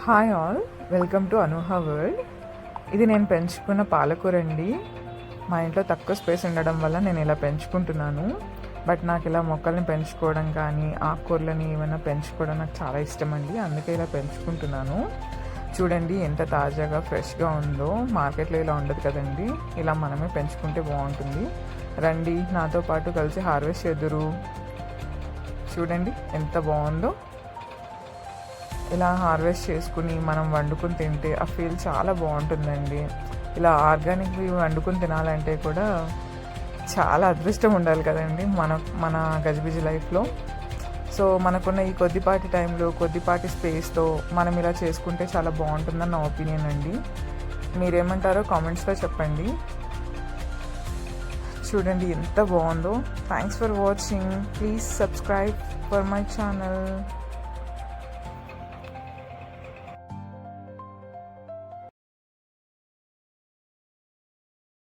Hi all, welcome to Anuha world. ఇది నేను పెంచుకున్న పాలకూర అండి. మా ఇంట్లో తక్కువ స్పేస్ ఉండడం వల్ల నేను ఇలా పెంచుకుంటున్నాను. బట్ నాకు ఇలా మొక్కల్ని పెంచుకోవడం కానీ ఆకుకూరలని ఏమైనా పెంచుకోవడం నాకు చాలా ఇష్టం అండి. అందుకే ఇలా పెంచుకుంటున్నాను. చూడండి ఎంత తాజాగా ఫ్రెష్గా ఉందో. మార్కెట్లో ఇలా ఉండదు కదండి. ఇలా మనమే పెంచుకుంటే బాగుంటుంది. రండి నాతో పాటు కలిసి హార్వెస్ట్ చేద్దురు. చూడండి ఎంత బాగుందో. ఇలా హార్వెస్ట్ చేసుకుని మనం వండుకుని తింటే ఆ ఫీల్ చాలా బాగుంటుందండి. ఇలా ఆర్గానిక్వి వండుకుని తినాలంటే కూడా చాలా అదృష్టం ఉండాలి కదండి మన గజిబిజి లైఫ్లో. సో మనకున్న ఈ కొద్దిపాటి టైంలో కొద్దిపాటి స్పేస్తో మనం ఇలా చేసుకుంటే చాలా బాగుంటుందని నా ఒపీనియన్ అండి. మీరేమంటారో కామెంట్స్లో చెప్పండి. చూడండి ఎంత బాగుందో. Thanks for watching. Please subscribe for my channel.